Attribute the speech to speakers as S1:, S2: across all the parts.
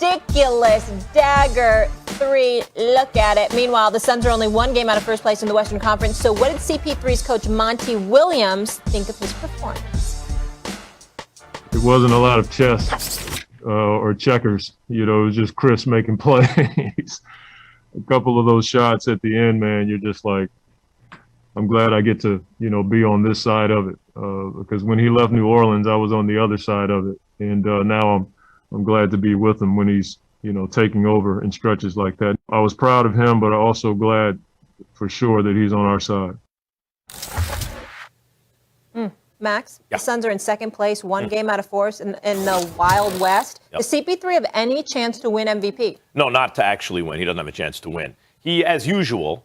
S1: Ridiculous dagger three. Look at it. Meanwhile, the Suns are only one game out of first place in the Western Conference. So what did CP3's coach Monty Williams think of his performance?
S2: It wasn't a lot of chess or checkers. It was just Chris making plays. A couple of those shots at the end, man, you're just like, I'm glad I get to, be on this side of it. Because when he left New Orleans, I was on the other side of it. And now I'm glad to be with him when he's, taking over in stretches like that. I was proud of him, but I'm also glad for sure that he's on our side.
S1: Max, the Suns are in second place, one game out of four in the Wild West. Does CP3 have any chance to win MVP?
S3: No, not to actually win. He doesn't have a chance to win. He, as usual,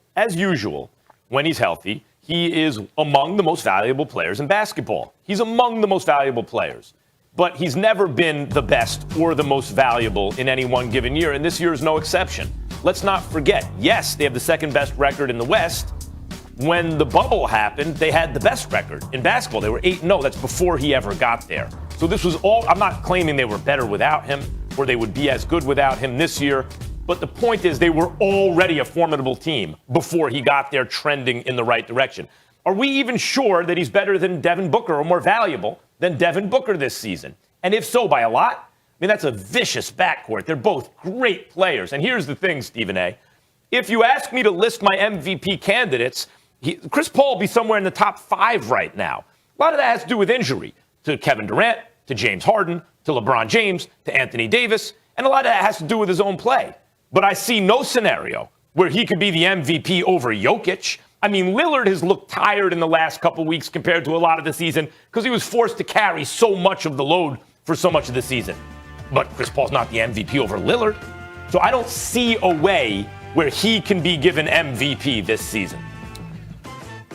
S3: when he's healthy, he is among the most valuable players in basketball. He's among the most valuable players. But he's never been the best or the most valuable in any one given year, and this year is no exception. Let's not forget, yes, they have the second best record in the West. When the bubble happened, they had the best record in basketball. They were 8-0. That's before he ever got there. So this was all, I'm not claiming they were better without him or they would be as good without him this year. But the point is they were already a formidable team before he got there, trending in the right direction. Are we even sure that he's better than Devin Booker or more valuable than Devin Booker this season? And if so, by a lot? I mean, that's a vicious backcourt. They're both great players. And here's the thing, Stephen A. If you ask me to list my MVP candidates, Chris Paul will be somewhere in the top 5 right now. A lot of that has to do with injury to Kevin Durant, to James Harden, to LeBron James, to Anthony Davis, and a lot of that has to do with his own play. But I see no scenario where he could be the MVP over Jokic. I mean, Lillard has looked tired in the last couple weeks compared to a lot of the season because he was forced to carry so much of the load for so much of the season. But Chris Paul's not the MVP over Lillard. So I don't see a way where he can be given MVP this season.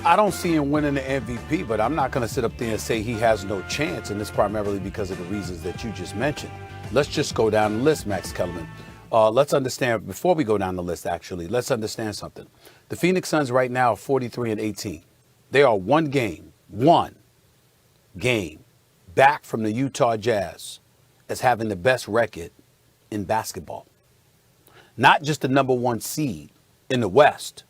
S4: I don't see him winning the MVP, but I'm not going to sit up there and say he has no chance, and it's primarily because of the reasons that you just mentioned. Let's just go down the list, Max Kellerman. Let's understand, before we go down the list, actually, let's understand something. The Phoenix Suns right now are 43-18. They are one game back from the Utah Jazz as having the best record in basketball. Not just the number one seed in the West,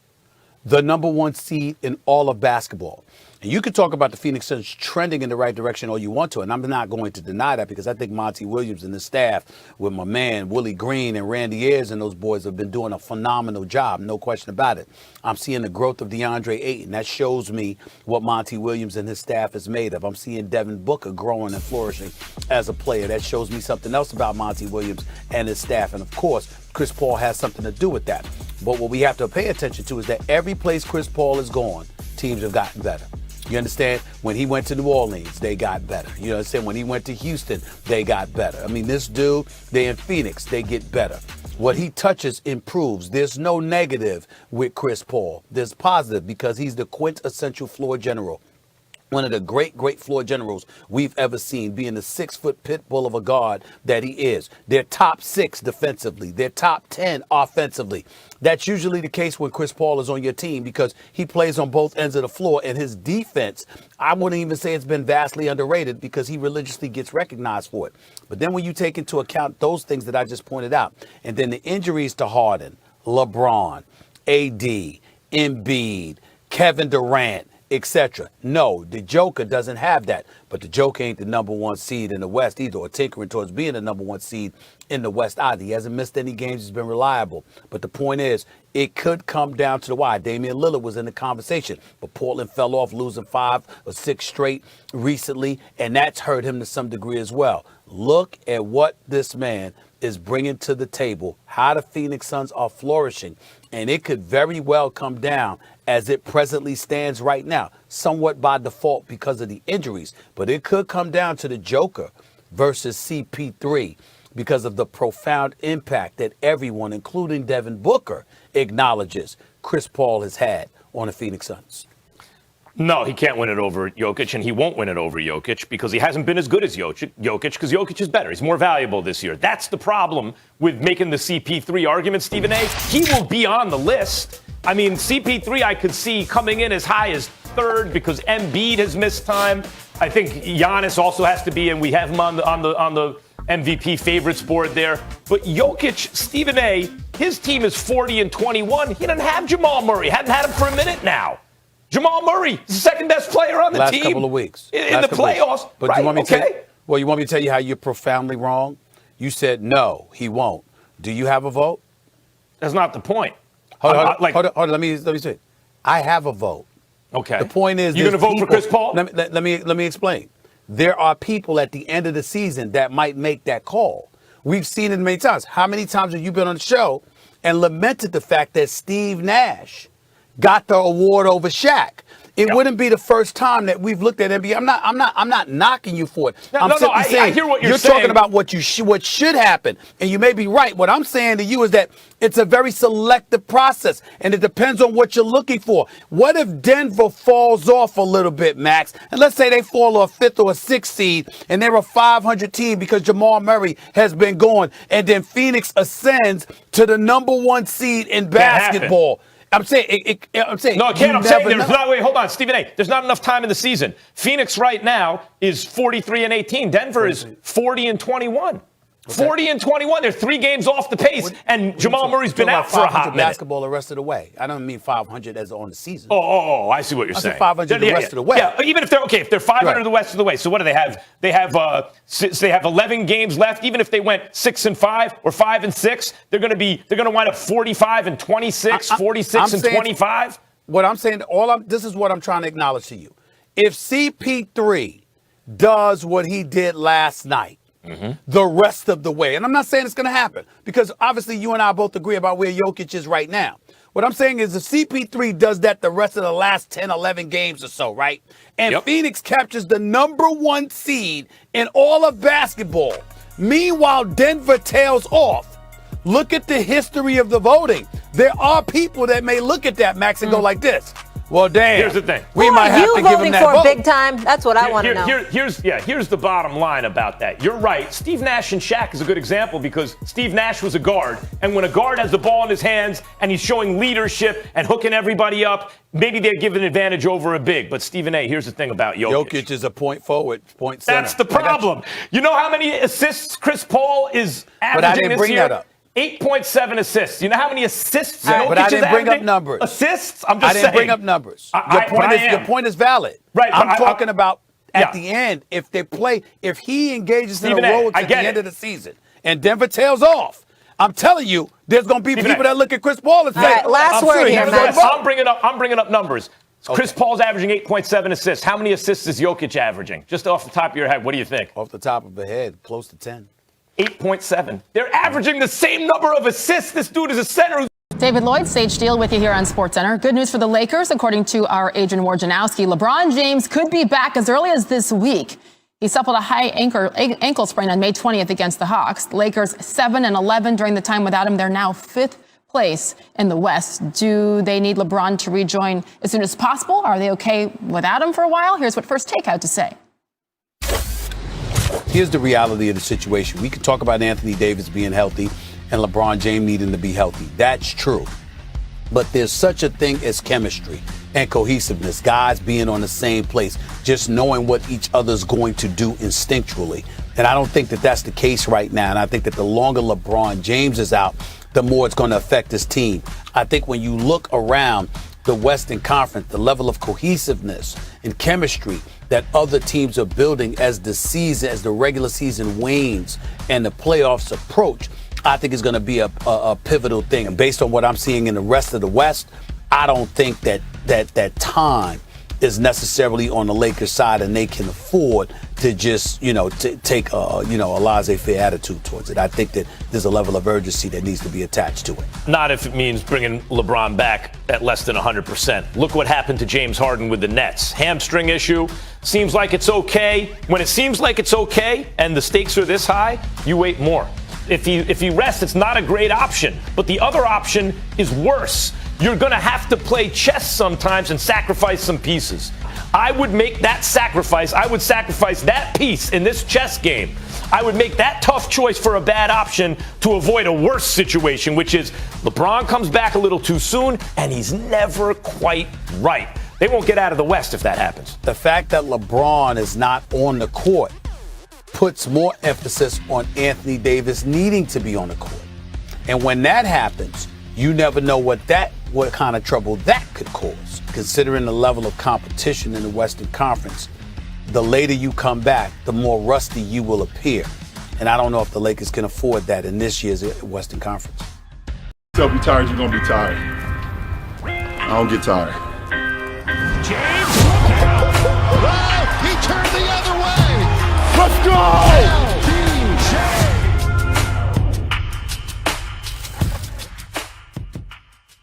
S4: the number one seed in all of basketball. And you could talk about the Phoenix Suns trending in the right direction all you want to, and I'm not going to deny that because I think Monty Williams and his staff with my man Willie Green and Randy Ayers and those boys have been doing a phenomenal job, no question about it. I'm seeing the growth of DeAndre Ayton. That shows me what Monty Williams and his staff is made of. I'm seeing Devin Booker growing and flourishing as a player. That shows me something else about Monty Williams and his staff. And, of course, Chris Paul has something to do with that. But what we have to pay attention to is that every place Chris Paul is gone, teams have gotten better. You understand? When he went to New Orleans, they got better. You understand? When he went to Houston, they got better. I mean, this dude, they in Phoenix, they get better. What he touches improves. There's no negative with Chris Paul. There's positive because he's the quintessential floor general. One of the great floor generals we've ever seen, being the 6-foot pit bull of a guard that he is. They're top 6 defensively. They're top 10 offensively. That's usually the case when Chris Paul is on your team because he plays on both ends of the floor, and his defense, I wouldn't even say it's been vastly underrated because he religiously gets recognized for it. But then when you take into account those things that I just pointed out, and then the injuries to Harden, LeBron, AD, Embiid, Kevin Durant, etc. No, the Joker doesn't have that. But the Joker ain't the number one seed in the West either, or tinkering towards being the number one seed in the West either. He hasn't missed any games. He's been reliable. But the point is, it could come down to the wire. Damian Lillard was in the conversation, but Portland fell off, losing 5 or 6 straight recently, and that's hurt him to some degree as well. Look at what this man is bringing to the table, how the Phoenix Suns are flourishing, and it could very well come down as it presently stands right now, somewhat by default because of the injuries, but it could come down to the Joker versus CP3 because of the profound impact that everyone, including Devin Booker, acknowledges Chris Paul has had on the Phoenix Suns.
S3: No, he can't win it over Jokic, and he won't win it over Jokic because he hasn't been as good as Jokic because Jokic is better. He's more valuable this year. That's the problem with making the CP3 argument, Stephen A. He will be on the list. I mean, CP3 I could see coming in as high as 3rd because Embiid has missed time. I think Giannis also has to be, and we have him on the MVP favorites board there. But Jokic, Stephen A., his team is 40-21. He doesn't have Jamal Murray. Hadn't had him for a minute now. Jamal Murray is the second best player on the
S4: last
S3: team.
S4: Couple of weeks.
S3: In the playoffs.
S4: But
S3: right,
S4: you want me
S3: okay.
S4: you want me to tell you how you're profoundly wrong? You said, no, he won't. Do you have a vote?
S3: That's not the point.
S4: Hold on. Let me say it. I have a vote.
S3: Okay.
S4: The point is,
S3: you're going to vote for Chris Paul?
S4: Let me explain. There are people at the end of the season that might make that call. We've seen it many times. How many times have you been on the show and lamented the fact that Steve Nash got the award over Shaq? It wouldn't be the first time that we've looked at NBA. I'm not knocking you for it. I'm simply saying
S3: I hear what you're saying.
S4: talking about what should happen, and you may be right. What I'm saying to you is that it's a very selective process, and it depends on what you're looking for. What if Denver falls off a little bit, Max? And let's say they fall a 5th or a 6th seed, and they're a 500 team because Jamal Murray has been gone, and then Phoenix ascends to the number 1 seed in basketball. I'm saying,
S3: no, it can't. I'm saying there's not. Wait, hold on, Stephen A. There's not enough time in the season. Phoenix right now is 43-18. Denver is 40-21. Okay. 40-21. They're 3 games off the pace, and Jamal Murray's been out for a hot minute.
S4: Basketball the rest of the way. I don't mean 500 as on the season.
S3: Oh, I see what you're saying.
S4: 500 the rest of the way.
S3: Yeah, even if they're 500 the rest of the way. So what do they have? They have 11 games left. Even if they went 6-5 or 5-6, they're going to wind up 45-26, 46-25.
S4: What I'm saying, this is what I'm trying to acknowledge to you. If CP3 does what he did last night, the rest of the way. And I'm not saying it's going to happen because obviously you and I both agree about where Jokic is right now. What I'm saying is if CP3 does that the rest of the last 10, 11 games or so, right? And Phoenix captures the number 1 seed in all of basketball. Meanwhile, Denver tails off. Look at the history of the voting. There are people that may look at that, Max, and go like this. Well, damn.
S3: Here's the thing.
S4: We might have to give him that vote.
S1: Big time? That's what I want to know.
S3: Here's the bottom line about that. You're right. Steve Nash and Shaq is a good example because Steve Nash was a guard. And when a guard has the ball in his hands and he's showing leadership and hooking everybody up, maybe they're given an advantage over a big. But Stephen A., here's the thing about Jokic.
S4: Jokic is a point forward, point center.
S3: That's the problem. You know how many assists Chris Paul is averaging
S4: but I didn't
S3: this
S4: bring
S3: year?
S4: That up.
S3: 8.7 assists. You know how many assists Jokic
S4: but I didn't bring
S3: averaging?
S4: up numbers.
S3: Assists? I'm just saying.
S4: I didn't bring up numbers. Your point is valid.
S3: Right.
S4: I'm talking about at the end, if he engages in heroics at the end of the season and Denver tails off, I'm telling you, there's going to be people that look at Chris Paul and say,
S1: right, last word here, Max.
S3: I'm bringing up numbers. Okay. Chris Paul's averaging 8.7 assists. How many assists is Jokic averaging? Just off the top of your head, what do you think?
S4: Off the top of the head, close to 10.
S3: 8.7. They're averaging the same number of assists. This dude is a center.
S5: David Lloyd, Sage Steele with you here on SportsCenter. Good news for the Lakers. According to our agent Wojnarowski, LeBron James could be back as early as this week. He suffered a high ankle sprain on May 20th against the Hawks. Lakers 7-11 during the time without him. They're now 5th place in the West. Do they need LeBron to rejoin as soon as possible? Are they okay without him for a while? Here's what First Take had to say.
S4: Here's the reality of the situation. We could talk about Anthony Davis being healthy and LeBron James needing to be healthy. That's true. But there's such a thing as chemistry and cohesiveness, guys being on the same place, just knowing what each other's going to do instinctually. And I don't think that that's the case right now. And I think that the longer LeBron James is out, the more it's going to affect his team. I think when you look around the Western Conference, the level of cohesiveness and chemistry that other teams are building as the regular season wanes and the playoffs approach, I think is going to be a pivotal thing. And based on what I'm seeing in the rest of the West, I don't think that time is necessarily on the Lakers side and they can afford to just, to take a laissez-faire attitude towards it. I think that there's a level of urgency that needs to be attached to it.
S3: Not if it means bringing LeBron back at less than 100%. Look what happened to James Harden with the Nets. Hamstring issue. Seems like it's okay. When it seems like it's okay and the stakes are this high, you wait more. If he rests, it's not a great option. But the other option is worse. You're going to have to play chess sometimes and sacrifice some pieces. I would make that sacrifice. I would sacrifice that piece in this chess game. I would make that tough choice for a bad option to avoid a worse situation, which is LeBron comes back a little too soon and he's never quite right. They won't get out of the West if that happens.
S4: The fact that LeBron is not on the court puts more emphasis on Anthony Davis needing to be on the court. And when that happens, you never know what kind of trouble that could cause. Considering the level of competition in the Western Conference, the later you come back, the more rusty you will appear. And I don't know if the Lakers can afford that in this year's Western Conference.
S6: Tell me tired, you're going to be tired. I don't get tired.
S7: James, look out! He turned the other way.
S6: Let's go!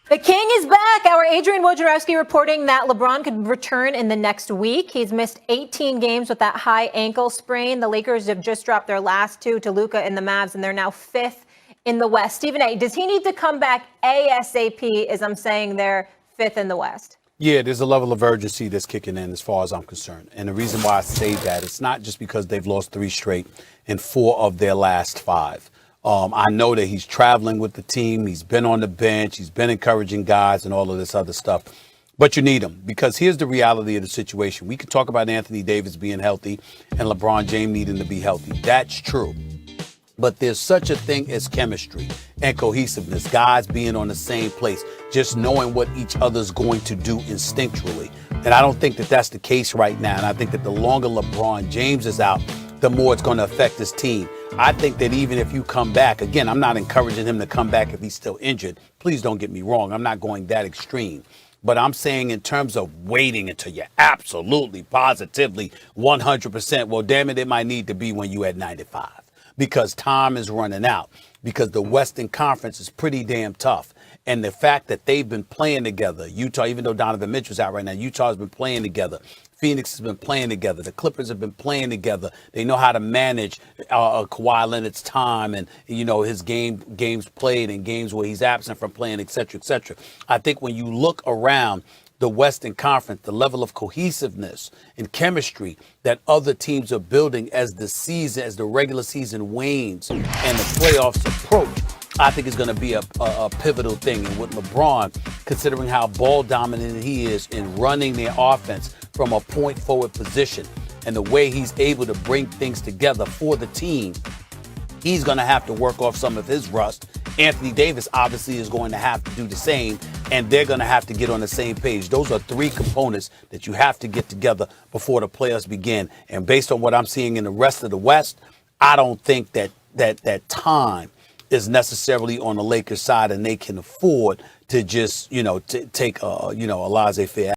S1: The King is back. Our Adrian Wojnarowski reporting that LeBron could return in the next week. He's missed 18 games with that high ankle sprain. The Lakers have just dropped their last two to Luka and the Mavs, and they're now 5th in the West. Stephen A., does he need to come back ASAP, as I'm saying they're 5th in the West?
S4: Yeah, there's a level of urgency that's kicking in as far as I'm concerned. And the reason why I say that, it's not just because they've lost 3 straight and 4 of their last 5. I know that he's traveling with the team. He's been on the bench. He's been encouraging guys and all of this other stuff. But you need him, because here's the reality of the situation. We could talk about Anthony Davis being healthy and LeBron James needing to be healthy. That's true. But there's such a thing as chemistry and cohesiveness, guys being on the same place, just knowing what each other's going to do instinctually. And I don't think that that's the case right now. And I think that the longer LeBron James is out, the more it's going to affect his team. I think that even if you come back, again, I'm not encouraging him to come back if he's still injured. Please don't get me wrong. I'm not going that extreme. But I'm saying in terms of waiting until you're absolutely, positively, 100%, well, damn it, it might need to be when you at 95. Because time is running out. Because the Western Conference is pretty damn tough. And the fact that they've been playing together, Utah, even though Donovan Mitchell's out right now, Utah's been playing together. Phoenix has been playing together. The Clippers have been playing together. They know how to manage Kawhi Leonard's time and, you know, his games played and games where he's absent from playing, et cetera, et cetera. I think when you look around the Western Conference, the level of cohesiveness and chemistry that other teams are building as the regular season wanes and the playoffs approach, I think is going to be a pivotal thing. And with LeBron, considering how ball dominant he is in running their offense from a point forward position and the way he's able to bring things together for the team, he's going to have to work off some of his rust. Anthony Davis obviously is going to have to do the same, and they're going to have to get on the same page. Those are 3 components that you have to get together before the playoffs begin. And based on what I'm seeing in the rest of the West, I don't think that time is necessarily on the Lakers side, and they can afford to just, take a laissez-faire